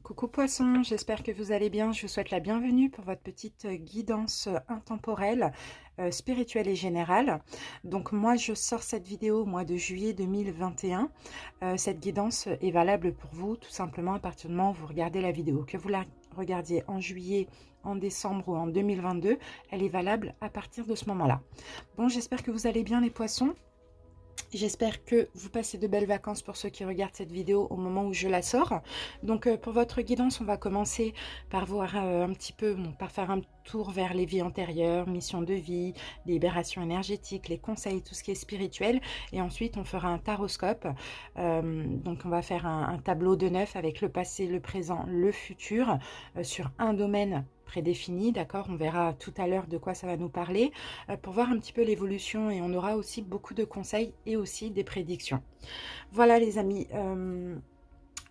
Coucou Poisson, j'espère que vous allez bien. Je vous souhaite la bienvenue pour votre petite guidance intemporelle, spirituelle et générale. Donc moi, je sors cette vidéo au mois de juillet 2021. Cette guidance est valable pour vous tout simplement à partir du moment où vous regardez la vidéo. Que vous la regardiez en juillet, en décembre ou en 2022, elle est valable à partir de ce moment-là. Bon, j'espère que vous allez bien les poissons. J'espère que vous passez de belles vacances pour ceux qui regardent cette vidéo au moment où je la sors. Donc pour votre guidance, on va commencer par voir un petit peu, bon, par faire un tour vers les vies antérieures, mission de vie, libération énergétique, les conseils, tout ce qui est spirituel. Et ensuite, on fera un taroscope. Donc on va faire un tableau de 9 avec le passé, le présent, le futur sur un domaine prédéfini, d'accord? On verra tout à l'heure de quoi ça va nous parler pour voir un petit peu l'évolution et on aura aussi beaucoup de conseils et aussi des prédictions. Voilà les amis.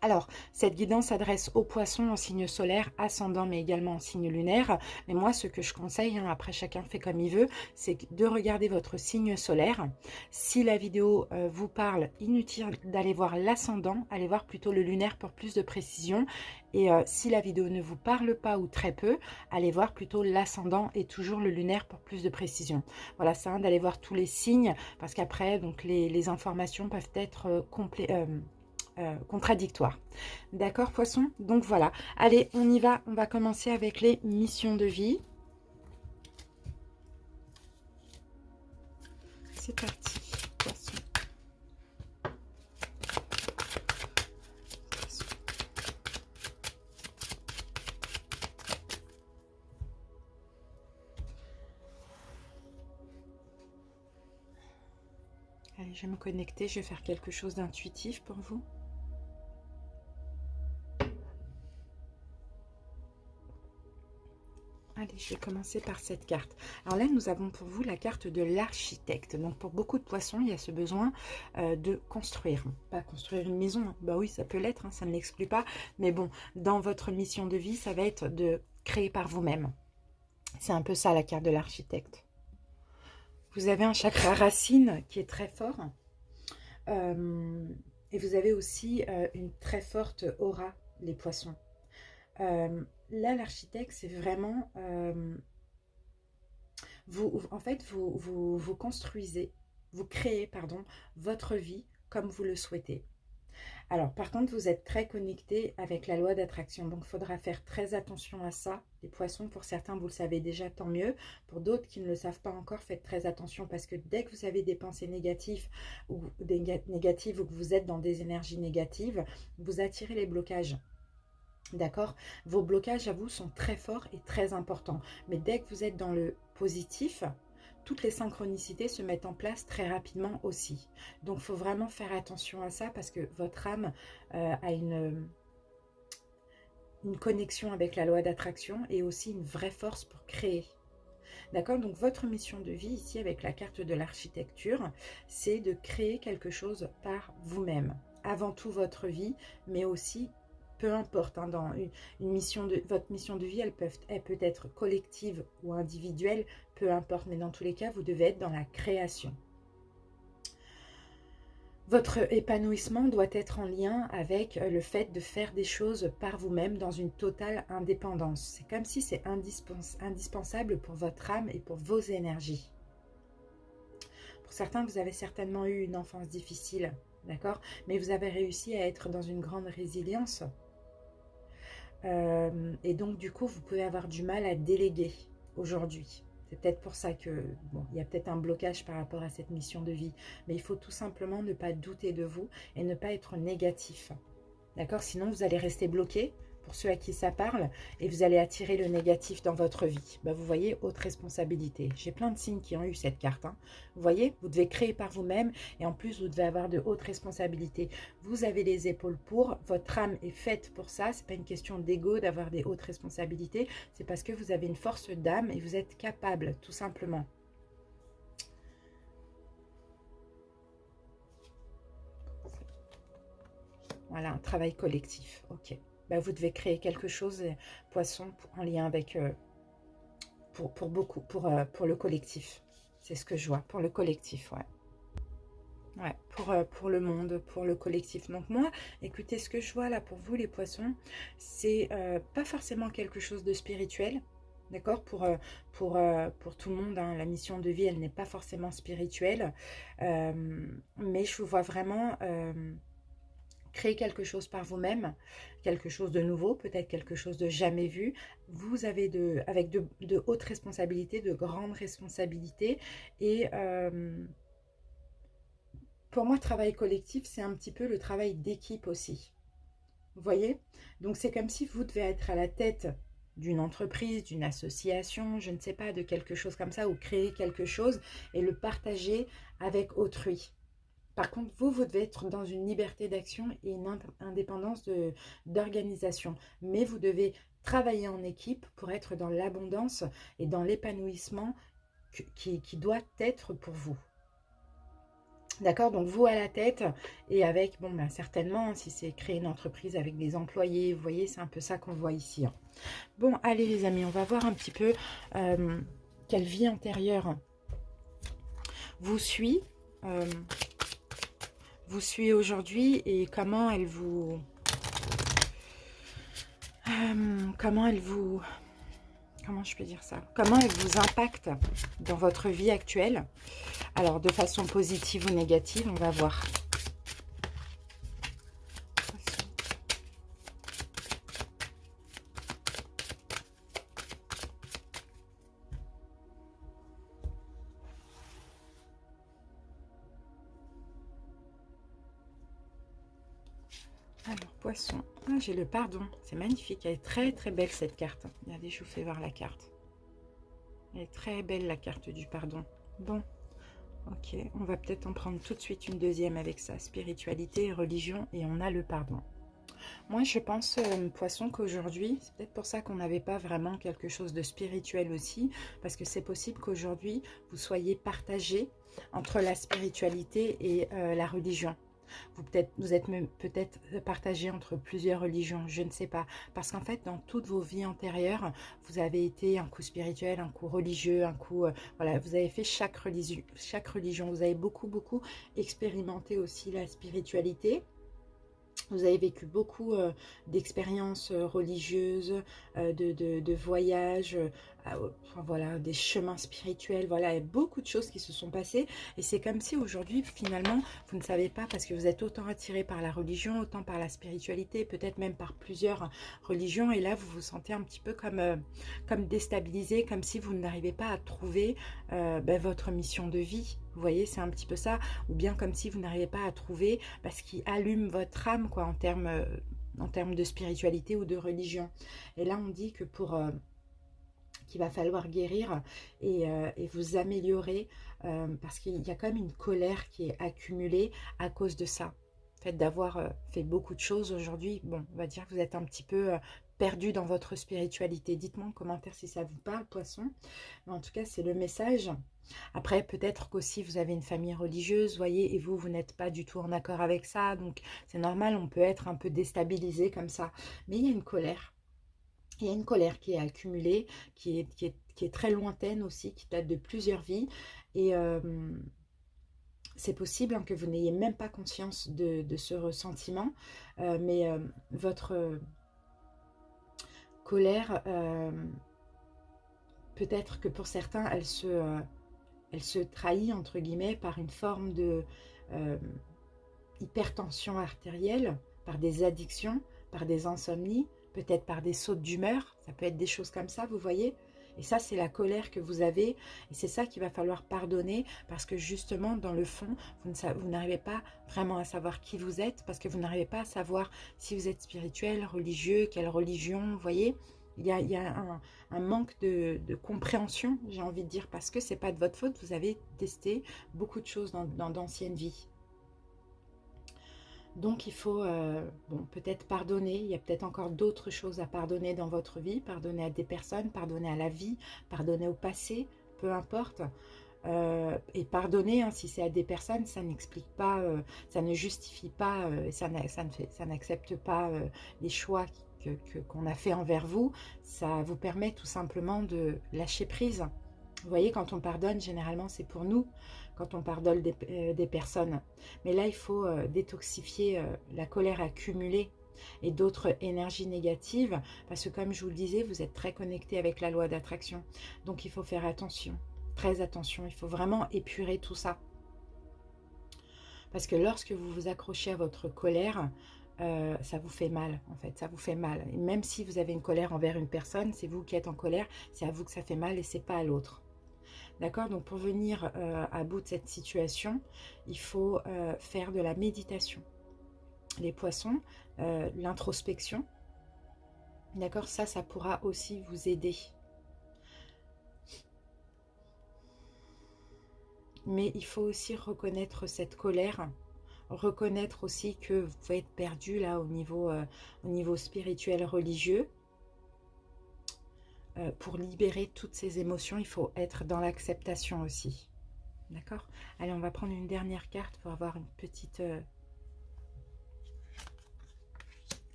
Alors, cette guidance s'adresse aux poissons en signe solaire, ascendant, mais également en signe lunaire. Mais moi, ce que je conseille, hein, après chacun fait comme il veut, c'est de regarder votre signe solaire. Si la vidéo vous parle, inutile d'aller voir l'ascendant, allez voir plutôt le lunaire pour plus de précision. Et si la vidéo ne vous parle pas ou très peu, allez voir plutôt l'ascendant et toujours le lunaire pour plus de précision. Voilà, c'est d'aller voir tous les signes, parce qu'après, donc les informations peuvent être contradictoire. D'accord, poisson? Donc voilà. Allez, on y va. On va commencer avec les missions de vie. C'est parti, poisson. Allez, je vais me connecter. Je vais faire quelque chose d'intuitif pour vous. Allez, je vais commencer par cette carte. Alors là, nous avons pour vous la carte de l'architecte. Donc, pour beaucoup de poissons, il y a ce besoin de construire. Pas construire une maison, hein. Bah oui, ça peut l'être, hein, ça ne l'exclut pas. Mais bon, dans votre mission de vie, ça va être de créer par vous-même. C'est un peu ça, la carte de l'architecte. Vous avez un chakra racine qui est très fort. Et vous avez aussi une très forte aura, les poissons. Là, l'architecte, c'est vraiment... en fait, vous construisez, vous créez, pardon, votre vie comme vous le souhaitez. Alors, par contre, vous êtes très connecté avec la loi d'attraction. Donc, il faudra faire très attention à ça. Les poissons, pour certains, vous le savez déjà, tant mieux. Pour d'autres qui ne le savent pas encore, faites très attention parce que dès que vous avez des pensées négatives ou que vous êtes dans des énergies négatives, vous attirez les blocages. D'accord? Vos blocages à vous sont très forts et très importants. Mais dès que vous êtes dans le positif, toutes les synchronicités se mettent en place très rapidement aussi. Donc, il faut vraiment faire attention à ça parce que votre âme a une connexion avec la loi d'attraction et aussi une vraie force pour créer. D'accord? Donc, votre mission de vie ici avec la carte de l'architecture, c'est de créer quelque chose par vous-même. Avant tout votre vie, mais aussi peu importe, hein, dans votre mission de vie, elle peut être collective ou individuelle, peu importe, mais dans tous les cas, vous devez être dans la création. Votre épanouissement doit être en lien avec le fait de faire des choses par vous-même dans une totale indépendance. C'est comme si c'est indispensable pour votre âme et pour vos énergies. Pour certains, vous avez certainement eu une enfance difficile, d'accord? Mais vous avez réussi à être dans une grande résilience. Et donc, du coup, vous pouvez avoir du mal à déléguer aujourd'hui. C'est peut-être pour ça que, bon, il y a peut-être un blocage par rapport à cette mission de vie. Mais il faut tout simplement ne pas douter de vous et ne pas être négatif. D'accord? Sinon, vous allez rester bloqué, pour ceux à qui ça parle, et vous allez attirer le négatif dans votre vie. Bah, vous voyez, haute responsabilité. J'ai plein de signes qui ont eu cette carte, hein. Vous voyez, vous devez créer par vous-même, et en plus, vous devez avoir de hautes responsabilités. Vous avez les épaules pour, votre âme est faite pour ça. C'est pas une question d'ego d'avoir des hautes responsabilités, c'est parce que vous avez une force d'âme et vous êtes capable, tout simplement. Voilà, un travail collectif. Ok. Ben, vous devez créer quelque chose, poisson, en lien avec, pour le collectif. C'est ce que je vois, pour le collectif, ouais. Ouais, pour le monde, pour le collectif. Donc moi, écoutez, ce que je vois là pour vous, les poissons, c'est pas forcément quelque chose de spirituel. D'accord? Pour tout le monde, hein, la mission de vie, elle n'est pas forcément spirituelle. Mais je vous vois vraiment créer quelque chose par vous-même, quelque chose de nouveau, peut-être quelque chose de jamais vu. Vous avez avec de hautes responsabilités, de grandes responsabilités. Et pour moi, travail collectif, c'est un petit peu le travail d'équipe aussi. Vous voyez? Donc c'est comme si vous devez être à la tête d'une entreprise, d'une association, je ne sais pas, de quelque chose comme ça, ou créer quelque chose et le partager avec autrui. Par contre, vous devez être dans une liberté d'action et une indépendance d'organisation. Mais vous devez travailler en équipe pour être dans l'abondance et dans l'épanouissement qui doit être pour vous. D'accord, donc vous à la tête et avec, bon, ben, certainement, si c'est créer une entreprise avec des employés, vous voyez, c'est un peu ça qu'on voit ici. Hein. Bon, allez les amis, on va voir un petit peu quelle vie antérieure vous euh, suit aujourd'hui et comment je peux dire ça? Comment elle vous impacte dans votre vie actuelle? Alors, de façon positive ou négative, on va voir. Alors, poisson. Ah, j'ai le pardon. C'est magnifique. Elle est très très belle cette carte. Regardez, je vous fais voir la carte. Elle est très belle la carte du pardon. Bon, ok. On va peut-être en prendre tout de suite une deuxième avec ça. Spiritualité et religion. Et on a le pardon. Moi, je pense, poisson, qu'aujourd'hui, c'est peut-être pour ça qu'on n'avait pas vraiment quelque chose de spirituel aussi. Parce que c'est possible qu'aujourd'hui, vous soyez partagé entre la spiritualité et la religion. Vous êtes même peut-être partagé entre plusieurs religions, je ne sais pas. Parce qu'en fait, dans toutes vos vies antérieures, vous avez été un coup spirituel, un coup religieux, un coup... voilà, vous avez fait chaque religion. Vous avez beaucoup expérimenté aussi la spiritualité. Vous avez vécu beaucoup d'expériences religieuses, de voyages, enfin, voilà, des chemins spirituels. Voilà, il y a beaucoup de choses qui se sont passées. Et c'est comme si aujourd'hui, finalement, vous ne savez pas parce que vous êtes autant attiré par la religion, autant par la spiritualité, peut-être même par plusieurs religions. Et là, vous vous sentez un petit peu comme déstabilisé, comme si vous n'arrivez pas à trouver ben, votre mission de vie. Vous voyez, c'est un petit peu ça. Ou bien comme si vous n'arrivez pas à trouver ce qui allume votre âme, quoi, en termes de spiritualité ou de religion. Et là, on dit que qu'il va falloir guérir et vous améliorer parce qu'il y a quand même une colère qui est accumulée à cause de ça. Le fait d'avoir fait beaucoup de choses aujourd'hui, bon, on va dire que vous êtes un petit peu perdu dans votre spiritualité. Dites-moi en commentaire si ça vous parle, poisson. Mais en tout cas, c'est le message. Après, peut-être qu'aussi vous avez une famille religieuse, voyez, et vous n'êtes pas du tout en accord avec ça. Donc, c'est normal, on peut être un peu déstabilisé comme ça. Mais il y a une colère. Il y a une colère qui est accumulée, qui est très lointaine aussi, qui date de plusieurs vies. Et c'est possible hein, que vous n'ayez même pas conscience de ce ressentiment. Mais votre colère, peut-être que pour certains, elle se trahit, entre guillemets, par une forme de euh, hypertension artérielle, par des addictions, par des insomnies, peut-être par des sautes d'humeur. Ça peut être des choses comme ça, vous voyez. Et ça, c'est la colère que vous avez. Et c'est ça qu'il va falloir pardonner parce que justement, dans le fond, vous n'arrivez pas vraiment à savoir qui vous êtes parce que vous n'arrivez pas à savoir si vous êtes spirituel, religieux, quelle religion, vous voyez. Il y a un manque de compréhension, j'ai envie de dire, parce que c'est pas de votre faute. Vous avez testé beaucoup de choses dans d'anciennes vies. Donc il faut bon, peut-être pardonner, il y a peut-être encore d'autres choses à pardonner dans votre vie, pardonner à des personnes, pardonner à la vie, pardonner au passé, peu importe. Et pardonner, hein, si c'est à des personnes, ça n'explique pas, ça ne justifie pas, ça n'accepte pas les choix qu'on a fait envers vous. Ça vous permet tout simplement de lâcher prise. Vous voyez, quand on pardonne, généralement, c'est pour nous, quand on pardonne des personnes. Mais là, il faut détoxifier la colère accumulée et d'autres énergies négatives, parce que comme je vous le disais, vous êtes très connecté avec la loi d'attraction. Donc, il faut faire attention, très attention. Il faut vraiment épurer tout ça. Parce que lorsque vous vous accrochez à votre colère, ça vous fait mal, en fait, ça vous fait mal. Et même si vous avez une colère envers une personne, c'est vous qui êtes en colère, c'est à vous que ça fait mal et c'est pas à l'autre. D'accord? Donc pour venir à bout de cette situation, il faut faire de la méditation. Les poissons, l'introspection, d'accord? Ça pourra aussi vous aider. Mais il faut aussi reconnaître cette colère, reconnaître aussi que vous pouvez être perdu là au niveau spirituel, religieux. Pour libérer toutes ces émotions, il faut être dans l'acceptation aussi. D'accord? Allez, on va prendre une dernière carte pour avoir une petite...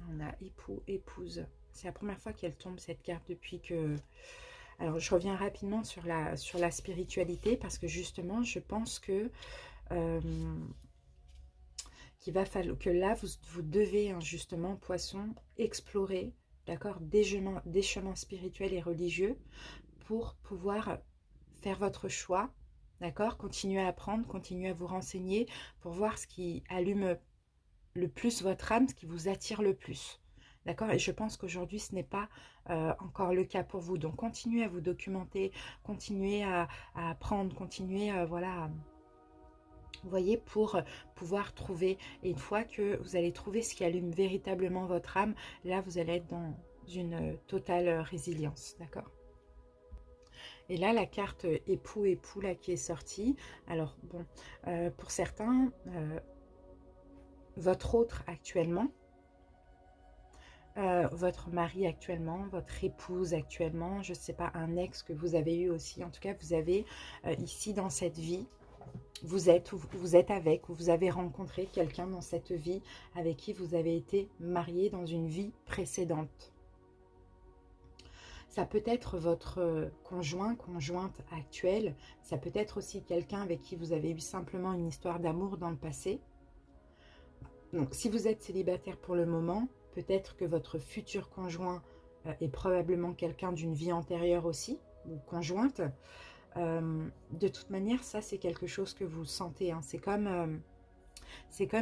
On a époux, épouse. C'est la première fois qu'elle tombe cette carte depuis que... Alors, je reviens rapidement sur la spiritualité parce que justement, je pense que... qu'il va falloir que là, vous devez, hein, justement, poisson, explorer, d'accord, des chemins spirituels et religieux pour pouvoir faire votre choix, d'accord, continuer à apprendre, continuer à vous renseigner pour voir ce qui allume le plus votre âme, ce qui vous attire le plus. D'accord? Et je pense qu'aujourd'hui, ce n'est pas encore le cas pour vous. Donc, continuez à vous documenter, continuez à apprendre, continuez voilà, vous voyez, pour pouvoir trouver. Et une fois que vous allez trouver ce qui allume véritablement votre âme, là, vous allez être dans une totale résilience. D'accord? Et là, la carte époux là qui est sortie. Alors, bon, pour certains, votre autre actuellement, votre mari actuellement, votre épouse actuellement, je ne sais pas, un ex que vous avez eu aussi. En tout cas, vous avez ici dans cette vie, vous êtes avec, ou vous avez rencontré quelqu'un dans cette vie avec qui vous avez été marié dans une vie précédente. Ça peut être votre conjoint, conjointe actuelle. Ça peut être aussi quelqu'un avec qui vous avez eu simplement une histoire d'amour dans le passé. Donc, si vous êtes célibataire pour le moment, peut-être que votre futur conjoint est probablement quelqu'un d'une vie antérieure aussi, ou conjointe. De toute manière, ça, c'est quelque chose que vous sentez. Hein. C'est comme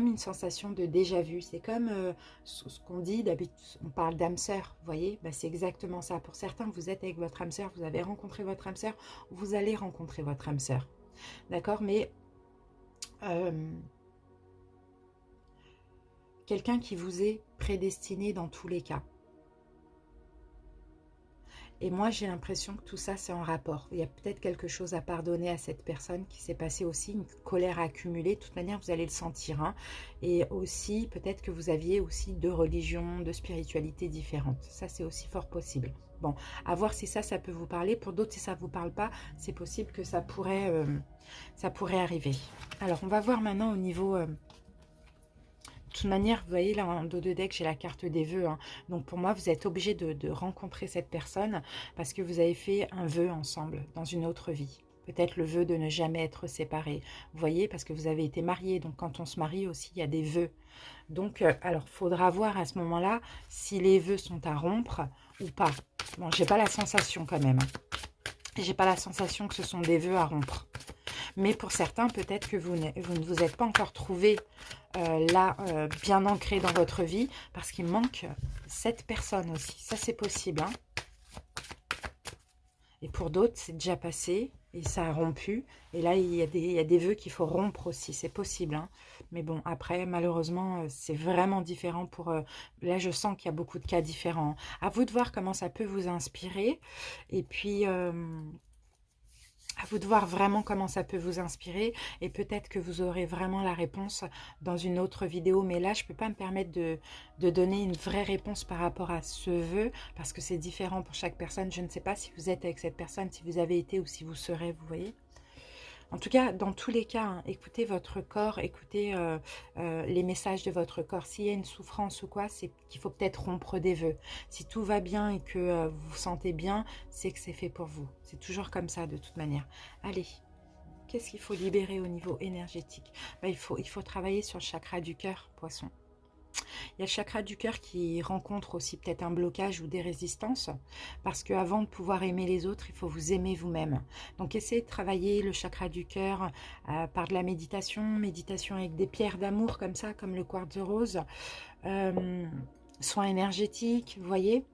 une sensation de déjà-vu. C'est comme ce qu'on dit d'habitude, on parle d'âme sœur, vous voyez, bah, c'est exactement ça. Pour certains, vous êtes avec votre âme sœur, vous avez rencontré votre âme sœur, vous allez rencontrer votre âme sœur. D'accord? Mais quelqu'un qui vous est prédestiné dans tous les cas. Et moi, j'ai l'impression que tout ça, c'est en rapport. Il y a peut-être quelque chose à pardonner à cette personne qui s'est passé aussi, une colère accumulée. De toute manière, vous allez le sentir. Hein. Et aussi, peut-être que vous aviez aussi deux religions, deux spiritualités différentes. Ça, c'est aussi fort possible. Bon, à voir si ça peut vous parler. Pour d'autres, si ça ne vous parle pas, c'est possible que ça pourrait arriver. Alors, on va voir maintenant au niveau... De toute manière, vous voyez là en dos de deck, j'ai la carte des vœux. Hein. Donc pour moi, vous êtes obligé de rencontrer cette personne parce que vous avez fait un vœu ensemble dans une autre vie. Peut-être le vœu de ne jamais être séparés. Vous voyez, parce que vous avez été mariés. Donc quand on se marie aussi, il y a des vœux. Donc, alors, il faudra voir à ce moment-là si les vœux sont à rompre ou pas. Bon, j'ai pas la sensation quand même. J'ai pas la sensation que ce sont des vœux à rompre. Mais pour certains, peut-être que vous ne vous êtes pas encore trouvé là, bien ancré dans votre vie, parce qu'il manque cette personne aussi. Ça, c'est possible. Hein. Et pour d'autres, c'est déjà passé et ça a rompu. Et là, il y a des vœux qu'il faut rompre aussi. C'est possible. Hein. Mais bon, après, malheureusement, c'est vraiment différent pour... là, je sens qu'il y a beaucoup de cas différents. À vous de voir comment ça peut vous inspirer. Et puis... à vous de voir vraiment comment ça peut vous inspirer et peut-être que vous aurez vraiment la réponse dans une autre vidéo. Mais là, je ne peux pas me permettre de donner une vraie réponse par rapport à ce vœu parce que c'est différent pour chaque personne. Je ne sais pas si vous êtes avec cette personne, si vous avez été ou si vous serez, vous voyez. En tout cas, dans tous les cas, hein, écoutez votre corps, écoutez les messages de votre corps. S'il y a une souffrance ou quoi, c'est qu'il faut peut-être rompre des vœux. Si tout va bien et que vous vous sentez bien, c'est que c'est fait pour vous. C'est toujours comme ça de toute manière. Allez, qu'est-ce qu'il faut libérer au niveau énergétique? Ben, il faut travailler sur le chakra du cœur, poisson. Il y a le chakra du cœur qui rencontre aussi peut-être un blocage ou des résistances, parce qu'avant de pouvoir aimer les autres, il faut vous aimer vous-même. Donc essayez de travailler le chakra du cœur par de la méditation, méditation avec des pierres d'amour comme ça, comme le quartz rose, soins énergétiques, vous voyez,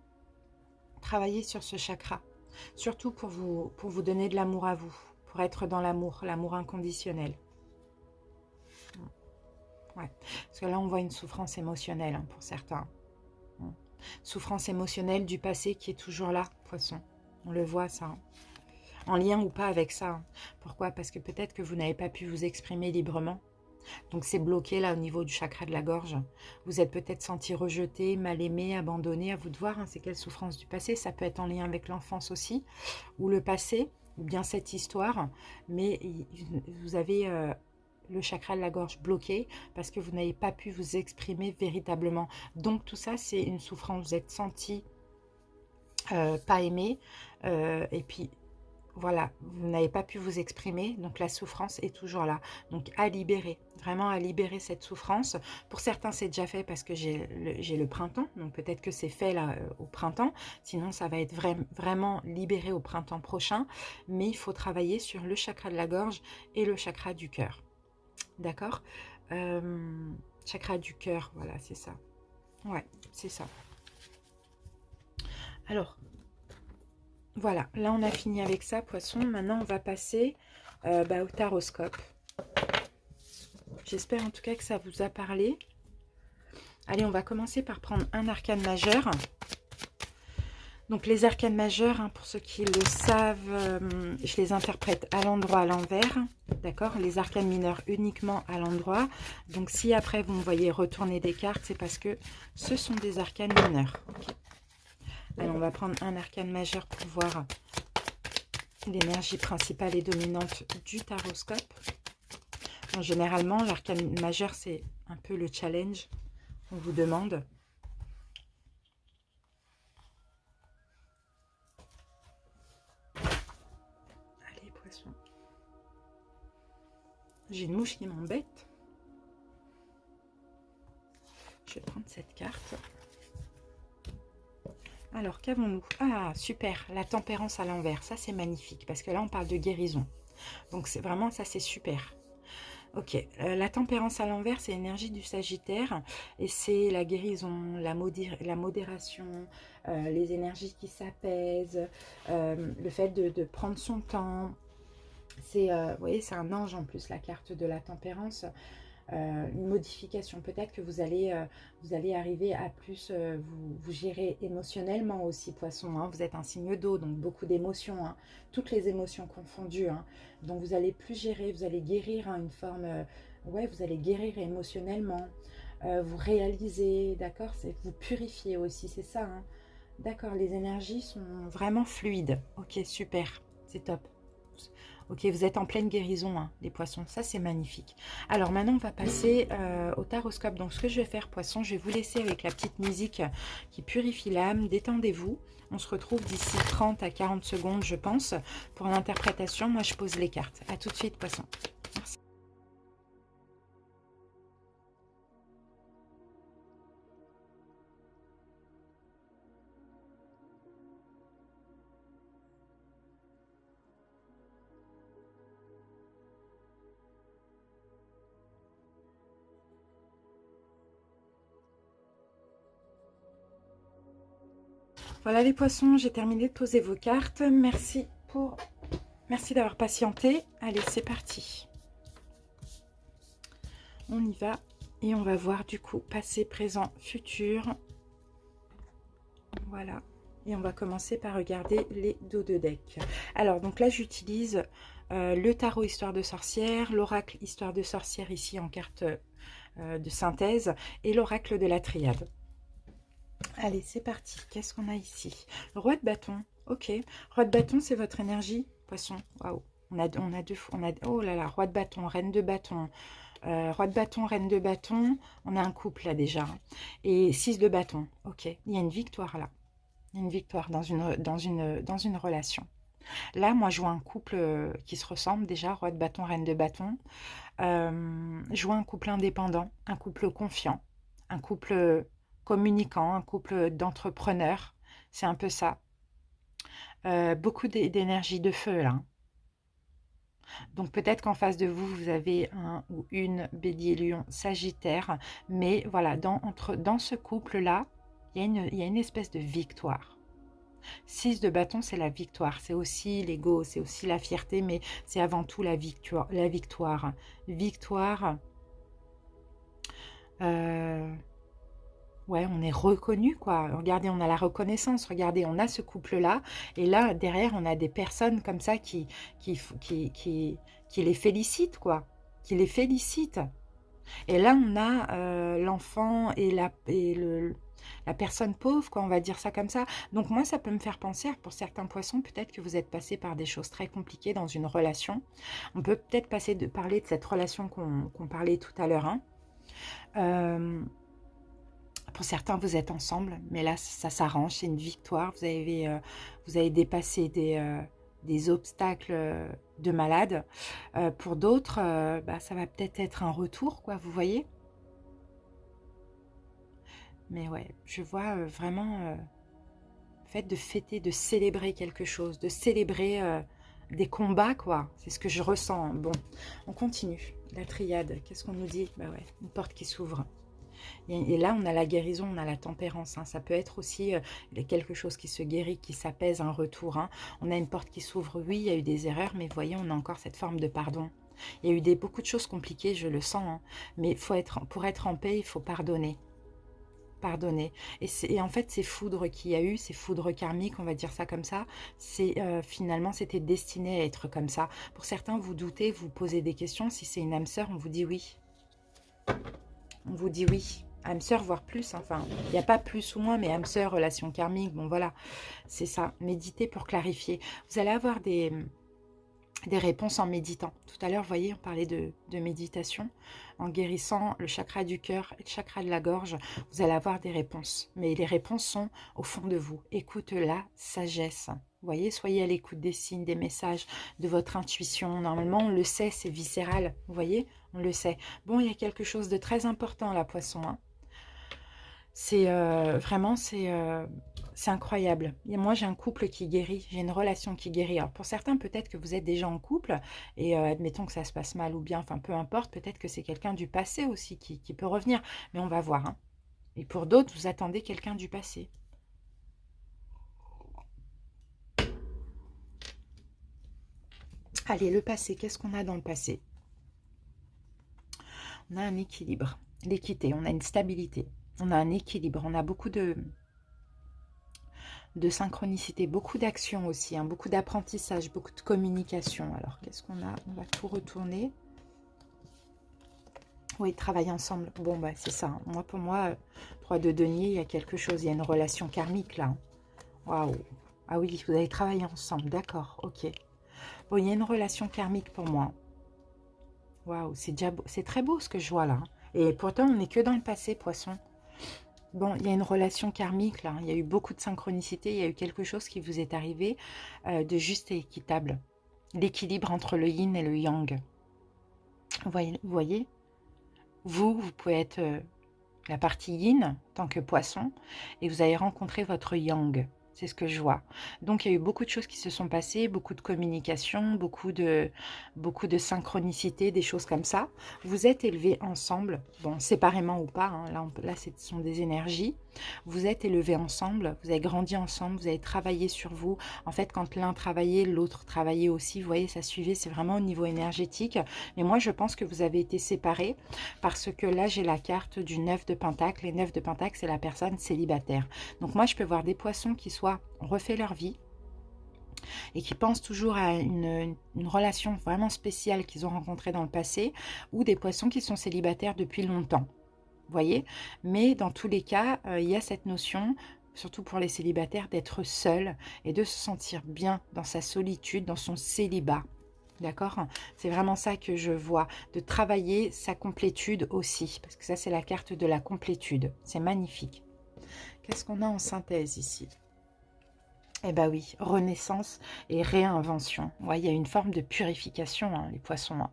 travaillez sur ce chakra, surtout pour vous donner de l'amour à vous, pour être dans l'amour, l'amour inconditionnel. Ouais. Parce que là, on voit une souffrance émotionnelle hein, pour certains. Souffrance émotionnelle du passé qui est toujours là, poisson. On le voit, ça. Hein. En lien ou pas avec ça. Hein. Pourquoi? Parce que peut-être que vous n'avez pas pu vous exprimer librement. Donc, c'est bloqué là au niveau du chakra de la gorge. Vous êtes peut-être senti rejeté, mal aimé, abandonné. À vous de voir, hein, c'est quelle souffrance du passé. Ça peut être en lien avec l'enfance aussi. Ou le passé, ou bien cette histoire. Mais vous avez... le chakra de la gorge bloqué parce que vous n'avez pas pu vous exprimer véritablement. Donc tout ça, c'est une souffrance. Vous êtes senti pas aimé et puis voilà, vous n'avez pas pu vous exprimer, donc la souffrance est toujours là. Donc à libérer, vraiment à libérer cette souffrance. Pour certains, c'est déjà fait parce que j'ai le printemps, donc peut-être que c'est fait là au printemps. Sinon, ça va être vraiment libéré au printemps prochain. Mais il faut travailler sur le chakra de la gorge et le chakra du cœur. D'accord chakra du cœur, voilà, c'est ça. Ouais, c'est ça. Alors, voilà, là on a fini avec ça, poisson. Maintenant, on va passer au taroscope. J'espère en tout cas que ça vous a parlé. Allez, on va commencer par prendre un arcane majeur. Donc les arcanes majeurs, hein, pour ceux qui le savent, je les interprète à l'endroit, à l'envers. D'accord? Les arcanes mineurs uniquement à l'endroit. Donc si après vous me voyez retourner des cartes, c'est parce que ce sont des arcanes mineurs. Okay. Alors on va prendre un arcane majeur pour voir l'énergie principale et dominante du taroscope. Donc, généralement, l'arcane majeur, c'est un peu le challenge qu'on vous demande. J'ai une mouche qui m'embête. Je vais prendre cette carte. Alors, qu'avons-nous? Ah, super, la tempérance à l'envers. Ça, c'est magnifique, parce que là, on parle de guérison. Donc, c'est vraiment, ça, c'est super. Ok, la tempérance à l'envers, c'est l'énergie du Sagittaire. Et c'est la guérison, la modération, les énergies qui s'apaisent, le fait de prendre son temps. C'est, vous voyez, c'est un ange en plus, la carte de la tempérance. Une modification. Peut-être que vous allez arriver à plus vous gérer émotionnellement aussi, poisson. Hein. Vous êtes un signe d'eau, donc beaucoup d'émotions. Hein. Toutes les émotions confondues. Hein. Donc vous allez plus gérer, vous allez guérir hein, une forme... ouais, vous allez guérir émotionnellement. Vous réalisez, d'accord? Vous purifiez aussi, c'est ça. Hein. D'accord, les énergies sont vraiment fluides. Ok, super, c'est top. Ok, vous êtes en pleine guérison, hein, les poissons. Ça, c'est magnifique. Alors, maintenant, on va passer au taroscope. Donc, ce que je vais faire, poissons, je vais vous laisser avec la petite musique qui purifie l'âme. Détendez-vous. On se retrouve d'ici 30 à 40 secondes, je pense, pour l'interprétation. Moi, je pose les cartes. À tout de suite, poissons. Merci. Voilà les poissons, j'ai terminé de poser vos cartes. Merci d'avoir patienté. Allez, c'est parti. On y va et on va voir du coup passé, présent, futur. Voilà. Et on va commencer par regarder les dos de deck. Alors, donc là, j'utilise le tarot Histoire de sorcière, l'oracle Histoire de sorcière ici en carte de synthèse et l'oracle de la triade. Allez, c'est parti. Qu'est-ce qu'on a ici? Le roi de bâton. Ok. Roi de bâton, c'est votre énergie, poisson. Waouh. On a deux fois, oh là là, roi de bâton, reine de bâton, roi de bâton, reine de bâton, on a un couple là déjà, hein. Et 6 de bâton, ok, il y a une victoire là, il y a une victoire dans une relation. Là, moi, je vois un couple qui se ressemble déjà, roi de bâton, reine de bâton. Je vois un couple indépendant, un couple confiant, un couple communicant, un couple d'entrepreneurs. C'est un peu ça. Beaucoup d'énergie de feu là. Donc peut-être qu'en face de vous, vous avez un ou une bélier, lion, sagittaire. Mais voilà, dans ce couple-là, il y a une espèce de victoire. 6 de bâton, c'est la victoire. C'est aussi l'ego, c'est aussi la fierté, mais c'est avant tout la victoire. Victoire. Ouais, on est reconnu, quoi. Regardez, on a la reconnaissance. Regardez, on a ce couple-là. Et là, derrière, on a des personnes comme ça qui les félicitent, quoi. Qui les félicitent. Et là, on a l'enfant et la personne pauvre, quoi, on va dire ça comme ça. Donc moi, ça peut me faire penser, pour certains poissons, peut-être que vous êtes passé par des choses très compliquées dans une relation. On peut peut-être parler de cette relation qu'on parlait tout à l'heure, hein. Pour certains, vous êtes ensemble, mais là, ça s'arrange, c'est une victoire. Vous avez dépassé des obstacles de malade. Pour d'autres, bah, ça va peut-être être un retour, quoi, vous voyez. Mais ouais, je vois vraiment le fait de fêter, de célébrer quelque chose, de célébrer des combats, quoi. C'est ce que je ressens. Bon, on continue. La triade, qu'est-ce qu'on nous dit? Bah ouais, une porte qui s'ouvre. Et là, on a la guérison, on a la tempérance, hein. Ça peut être aussi quelque chose qui se guérit, qui s'apaise, un retour, hein. On a une porte qui s'ouvre, oui, il y a eu des erreurs, mais voyez, on a encore cette forme de pardon. Il y a eu beaucoup de choses compliquées, je le sens, hein. Mais pour être en paix, il faut pardonner. Pardonner. Et en fait, ces foudres qu'il y a eu, ces foudres karmiques, on va dire ça comme ça, finalement, c'était destiné à être comme ça. Pour certains, vous doutez, vous posez des questions. Si c'est une âme sœur, on vous dit oui. On vous dit oui. Âme sœur, voire plus. Enfin, il n'y a pas plus ou moins, mais âme sœur, relation karmique, bon voilà, c'est ça. Méditez pour clarifier. Vous allez avoir des réponses en méditant. Tout à l'heure, vous voyez, on parlait de méditation. En guérissant le chakra du cœur et le chakra de la gorge, vous allez avoir des réponses. Mais les réponses sont au fond de vous. Écoute la sagesse. Vous voyez, soyez à l'écoute des signes, des messages, de votre intuition. Normalement, on le sait, c'est viscéral. Vous voyez, on le sait. Bon, il y a quelque chose de très important là, poisson, hein. C'est vraiment, c'est incroyable. Et moi, j'ai un couple qui guérit, j'ai une relation qui guérit. Alors, pour certains, peut-être que vous êtes déjà en couple, et admettons que ça se passe mal ou bien, enfin, peu importe, peut-être que c'est quelqu'un du passé aussi qui peut revenir. Mais on va voir, hein. Et pour d'autres, vous attendez quelqu'un du passé. Allez, le passé, qu'est-ce qu'on a dans le passé? On a un équilibre, l'équité, on a une stabilité, on a un équilibre, on a beaucoup de synchronicité, beaucoup d'action aussi, hein, beaucoup d'apprentissage, beaucoup de communication. Alors, qu'est-ce qu'on a? On va tout retourner. Oui, travailler ensemble. Bon, bah, c'est ça, hein. Moi, pour moi, 3 de denier, il y a quelque chose, il y a une relation karmique, là, hein. Waouh. Ah oui, vous allez travailler ensemble, d'accord, ok. Bon, il y a une relation karmique pour moi. Waouh, c'est déjà beau, c'est très beau ce que je vois, là, hein. Et pourtant, on n'est que dans le passé, poisson. Bon, il y a une relation karmique là, il y a eu beaucoup de synchronicité, il y a eu quelque chose qui vous est arrivé de juste et équitable. L'équilibre entre le yin et le yang. Vous voyez, vous pouvez être la partie yin en tant que poisson et vous allez rencontrer votre yang. C'est ce que je vois. Donc, il y a eu beaucoup de choses qui se sont passées, beaucoup de communication, beaucoup de synchronicité, des choses comme ça. Vous êtes élevés ensemble, bon, séparément ou pas, hein, là ce sont des énergies. Vous êtes élevés ensemble, vous avez grandi ensemble, vous avez travaillé sur vous. En fait, quand l'un travaillait, l'autre travaillait aussi. Vous voyez, ça suivait, c'est vraiment au niveau énergétique. Mais moi, je pense que vous avez été séparés parce que là, j'ai la carte du 9 de Pentacle. Les 9 de Pentacle, c'est la personne célibataire. Donc moi, je peux voir des poissons qui soit ont refait leur vie et qui pensent toujours à une relation vraiment spéciale qu'ils ont rencontrée dans le passé, ou des poissons qui sont célibataires depuis longtemps. Vous voyez? Mais dans tous les cas, il y a cette notion, surtout pour les célibataires, d'être seul et de se sentir bien dans sa solitude, dans son célibat. D'accord? C'est vraiment ça que je vois, de travailler sa complétude aussi, parce que ça, c'est la carte de la complétude. C'est magnifique. Qu'est-ce qu'on a en synthèse ici? Eh bien oui, renaissance et réinvention. Ouais, il y a une forme de purification, hein, les poissons, hein.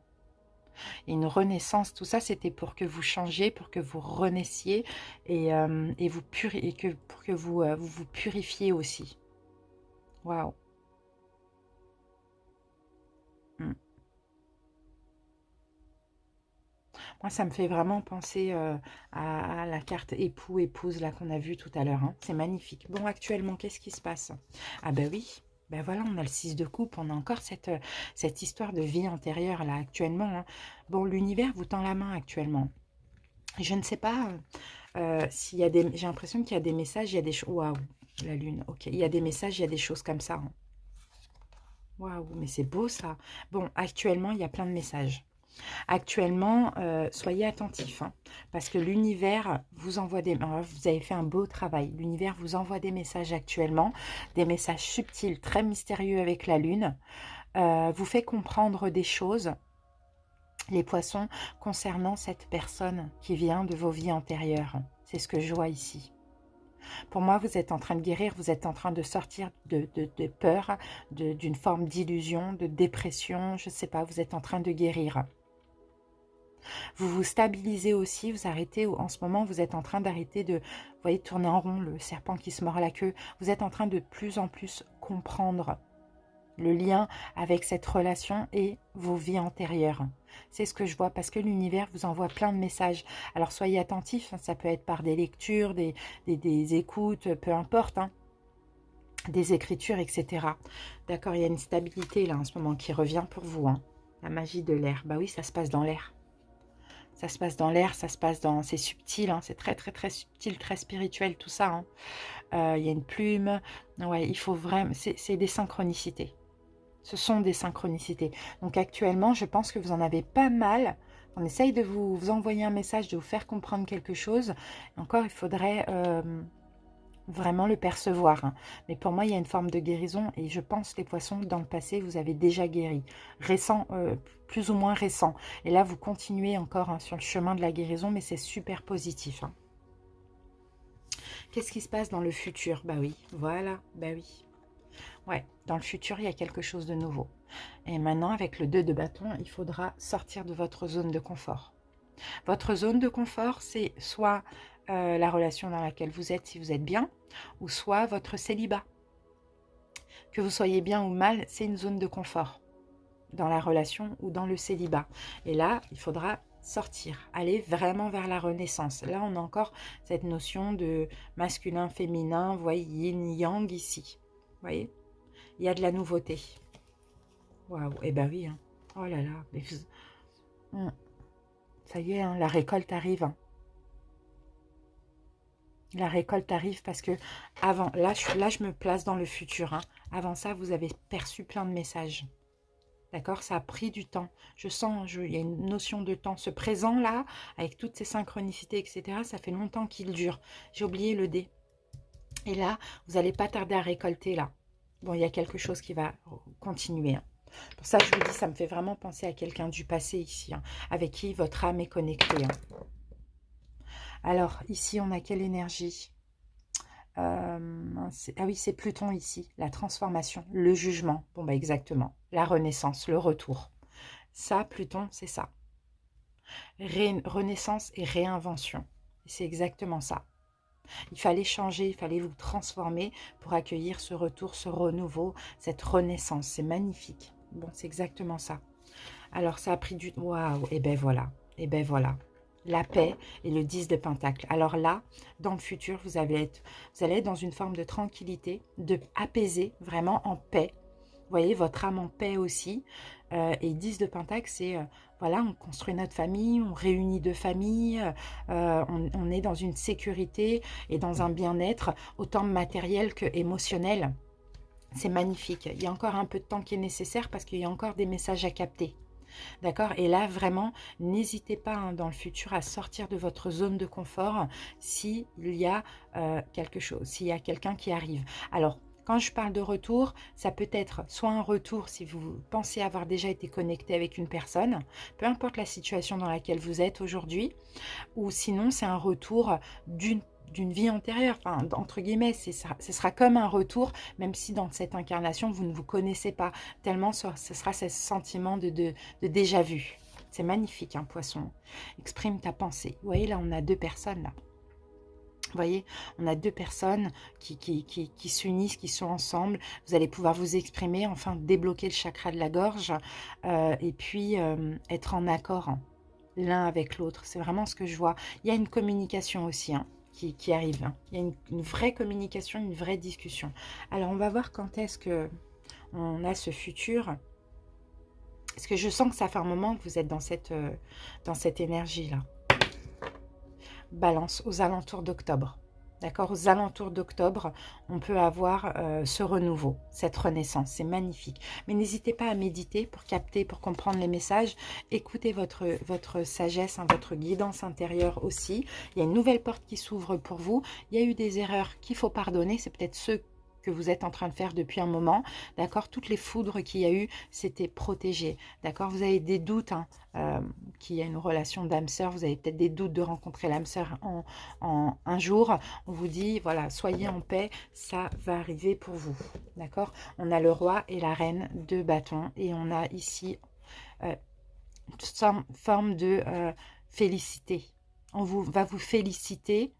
Et une renaissance, tout ça, c'était pour que vous changiez, pour que vous renaissiez et pour que vous vous purifiez aussi. Waouh. Mm. Moi, ça me fait vraiment penser à la carte époux-épouse là qu'on a vue tout à l'heure, hein. C'est magnifique. Bon, actuellement, qu'est-ce qui se passe? Ah ben oui, ben voilà, on a le 6 de coupe, on a encore cette histoire de vie antérieure là actuellement, hein. Bon, l'univers vous tend la main actuellement. Je ne sais pas s'il y a des... J'ai l'impression qu'il y a des messages, il y a des choses... Waouh, la lune, ok. Il y a des messages, il y a des choses comme ça, hein. Waouh, mais c'est beau ça. Bon, actuellement, il y a plein de messages. Actuellement, soyez attentifs, hein, parce que l'univers vous envoie des... Vous avez fait un beau travail. L'univers vous envoie des messages actuellement, des messages subtils, très mystérieux avec la lune. Vous fait comprendre des choses, les poissons, concernant cette personne qui vient de vos vies antérieures. C'est ce que je vois ici. Pour moi, vous êtes en train de guérir, vous êtes en train de sortir de peur, d'une forme d'illusion, de dépression, je ne sais pas, vous êtes en train de guérir. Vous vous stabilisez aussi, vous arrêtez, en ce moment, vous êtes en train d'arrêter de, vous voyez, tourner en rond, le serpent qui se mord la queue. Vous êtes en train de plus en plus comprendre le lien avec cette relation et vos vies antérieures. C'est ce que je vois, parce que l'univers vous envoie plein de messages. Alors, soyez attentifs, hein, ça peut être par des lectures, des écoutes, peu importe, hein, des écritures, etc. D'accord, il y a une stabilité là en ce moment qui revient pour vous, hein. La magie de l'air, bah oui, ça se passe dans l'air. Ça se passe dans l'air, ça se passe dans... C'est subtil, hein, c'est très, très, très subtil, très spirituel, tout ça, hein. Il y a une plume. Ouais, il faut vraiment... C'est des synchronicités. Ce sont des synchronicités. Donc actuellement, je pense que vous en avez pas mal. On essaye de vous envoyer un message, de vous faire comprendre quelque chose. Encore, il faudrait vraiment le percevoir, hein. Mais pour moi, il y a une forme de guérison et je pense, les poissons, dans le passé, vous avez déjà guéri. Récent, plus ou moins récent. Et là, vous continuez encore, hein, sur le chemin de la guérison, mais c'est super positif, hein. Qu'est-ce qui se passe dans le futur? Bah oui, voilà, bah oui. Ouais, dans le futur, il y a quelque chose de nouveau. Et maintenant, avec le 2 de bâton, il faudra sortir de votre zone de confort. Votre zone de confort, c'est soit la relation dans laquelle vous êtes, si vous êtes bien, ou soit votre célibat. Que vous soyez bien ou mal, c'est une zone de confort dans la relation ou dans le célibat. Et là, il faudra sortir, aller vraiment vers la renaissance. Là, on a encore cette notion de masculin, féminin, vous voyez, yin, yang ici. Vous voyez, il y a de la nouveauté. Waouh, eh ben oui, hein. Oh là là, mais ça y est, hein, la récolte arrive, hein. La récolte arrive parce que avant, là je me place dans le futur, hein. Avant ça, vous avez perçu plein de messages. D'accord? Ça a pris du temps. Je sens, il y a une notion de temps. Ce présent-là, avec toutes ces synchronicités, etc., ça fait longtemps qu'il dure. J'ai oublié le dé. Et là, vous n'allez pas tarder à récolter, là. Bon, il y a quelque chose qui va continuer, hein. Pour ça, je vous dis, ça me fait vraiment penser à quelqu'un du passé ici, hein, avec qui votre âme est connectée, hein. Alors, ici, on a quelle énergie? Ah oui, c'est Pluton ici, la transformation, le jugement. Bon, bah exactement, la renaissance, le retour. Ça, Pluton, c'est ça. Renaissance et réinvention. C'est exactement ça. Il fallait changer, il fallait vous transformer pour accueillir ce retour, ce renouveau, cette renaissance. C'est magnifique. Bon, c'est exactement ça. Alors, ça a pris du... Waouh, et ben voilà, et ben voilà. La paix et le 10 de Pentacle. Alors là, dans le futur, vous allez être dans une forme de tranquillité, de apaiser, vraiment en paix. Vous voyez, votre âme en paix aussi. Et 10 de Pentacle, c'est, voilà, on construit notre famille, on réunit deux familles, on est dans une sécurité et dans un bien-être, autant matériel que émotionnel. C'est magnifique. Il y a encore un peu de temps qui est nécessaire parce qu'il y a encore des messages à capter. D'accord? Et là, vraiment, n'hésitez pas, hein, dans le futur à sortir de votre zone de confort s'il y a quelque chose, s'il y a quelqu'un qui arrive. Alors, Quand je parle de retour, ça peut être soit un retour si vous pensez avoir déjà été connecté avec une personne, peu importe la situation dans laquelle vous êtes aujourd'hui, ou sinon c'est un retour d'une vie antérieure, enfin, entre guillemets, ce sera comme un retour, même si dans cette incarnation, vous ne vous connaissez pas, tellement ce sera ce sentiment de déjà vu. C'est magnifique, hein, poisson. Exprime ta pensée. Vous voyez, là, on a deux personnes, là. Vous voyez, on a deux personnes qui s'unissent, qui sont ensemble. Vous allez pouvoir vous exprimer, enfin débloquer le chakra de la gorge et puis être en accord, hein, l'un avec l'autre. C'est vraiment ce que je vois. Il y a une communication aussi, hein, qui arrive, hein. Il y a une vraie communication, une vraie discussion. Alors, on va voir quand est-ce que on a ce futur. Parce que je sens que ça fait un moment que vous êtes dans cette énergie-là. Balance, aux alentours d'octobre. D'accord, aux alentours d'octobre, on peut avoir ce renouveau, cette renaissance. C'est magnifique. Mais n'hésitez pas à méditer pour capter, pour comprendre les messages. Écoutez votre sagesse, hein, votre guidance intérieure aussi. Il y a une nouvelle porte qui s'ouvre pour vous. Il y a eu des erreurs qu'il faut pardonner. C'est peut-être ceux que vous êtes en train de faire depuis un moment, d'accord. Toutes les foudres qu'il y a eu, c'était protégé, d'accord. Vous avez des doutes, hein, qu'il y a une relation d'âme sœur, vous avez peut-être des doutes de rencontrer l'âme sœur en un jour. On vous dit, voilà, soyez en paix, ça va arriver pour vous, d'accord. On a le roi et la reine de bâtons, et on a ici une forme de félicité. On va vous féliciter,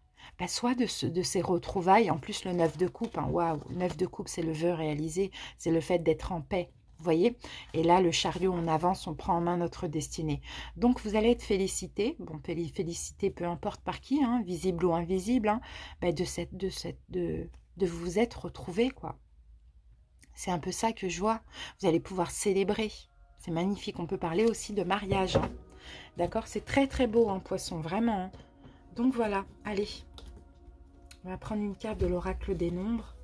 soit de ces retrouvailles, en plus le 9 de coupe, hein, waouh, 9 de coupe, c'est le vœu réalisé, c'est le fait d'être en paix, vous voyez. Et là, le chariot, on avance, on prend en main notre destinée. Donc, vous allez être félicité, bon, félicité peu importe par qui, hein, visible ou invisible, hein, de vous être retrouvé, quoi. C'est un peu ça que je vois. Vous allez pouvoir célébrer. C'est magnifique. On peut parler aussi de mariage, hein. D'accord, c'est très très beau, hein, poisson, vraiment, hein. Donc voilà, allez. On va prendre une carte de l'oracle des nombres.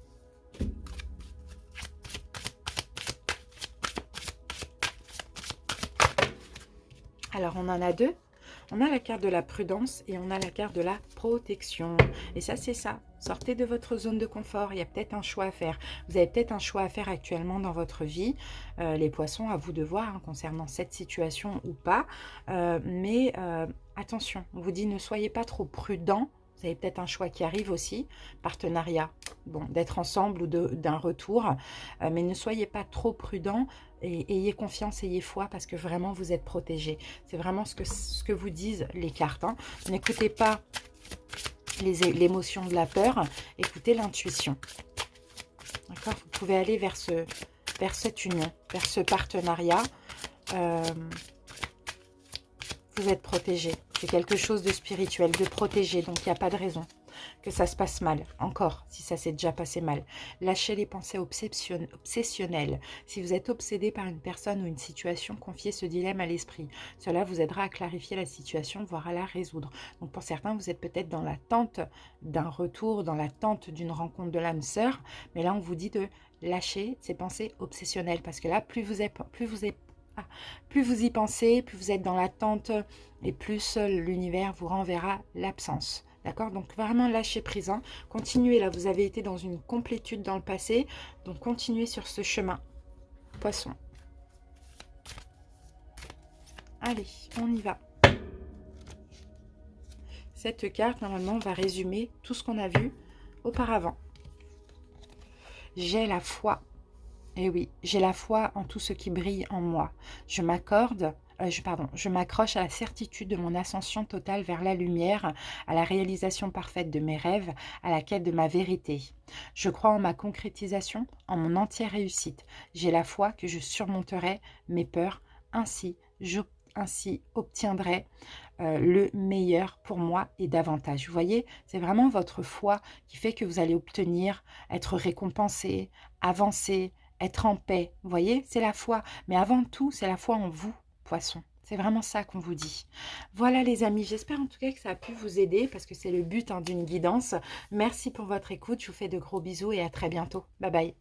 Alors, on en a deux. On a la carte de la prudence et on a la carte de la protection. Et ça, c'est ça. Sortez de votre zone de confort. Il y a peut-être un choix à faire. Vous avez peut-être un choix à faire actuellement dans votre vie. Les poissons, à vous de voir, hein, concernant cette situation ou pas. Attention, on vous dit ne soyez pas trop prudent. Vous avez peut-être un choix qui arrive aussi, partenariat, bon, d'être ensemble ou d'un retour, mais ne soyez pas trop prudent et ayez confiance, ayez foi, parce que vraiment vous êtes protégés. C'est vraiment ce que vous disent les cartes, hein. N'écoutez pas l'émotion de la peur, écoutez l'intuition. D'accord, vous pouvez aller vers cette union, vers ce partenariat. Vous êtes protégé. C'est quelque chose de spirituel, de protégé. Donc, il n'y a pas de raison que ça se passe mal. Encore, si ça s'est déjà passé mal. Lâchez les pensées obsessionnelles. Si vous êtes obsédé par une personne ou une situation, confiez ce dilemme à l'esprit. Cela vous aidera à clarifier la situation, voire à la résoudre. Donc, pour certains, vous êtes peut-être dans l'attente d'un retour, dans l'attente d'une rencontre de l'âme sœur. Mais là, on vous dit de lâcher ces pensées obsessionnelles. Parce que là, plus vous y pensez, plus vous êtes dans l'attente et plus l'univers vous renverra l'absence. D'accord? Donc vraiment lâchez prise. Continuez là, vous avez été dans une complétude dans le passé. Donc continuez sur ce chemin. Poisson. Allez, on y va. Cette carte, normalement, va résumer tout ce qu'on a vu auparavant. J'ai la foi. Eh oui, j'ai la foi en tout ce qui brille en moi. Je m'accroche à la certitude de mon ascension totale vers la lumière, à la réalisation parfaite de mes rêves, à la quête de ma vérité. Je crois en ma concrétisation, en mon entière réussite. J'ai la foi que je surmonterai mes peurs, ainsi obtiendrai le meilleur pour moi et davantage. Vous voyez, c'est vraiment votre foi qui fait que vous allez obtenir, être récompensé, avancer, être en paix. Vous voyez, c'est la foi. Mais avant tout, c'est la foi en vous, poisson. C'est vraiment ça qu'on vous dit. Voilà les amis, j'espère en tout cas que ça a pu vous aider parce que c'est le but, hein, d'une guidance. Merci pour votre écoute, je vous fais de gros bisous et à très bientôt. Bye bye.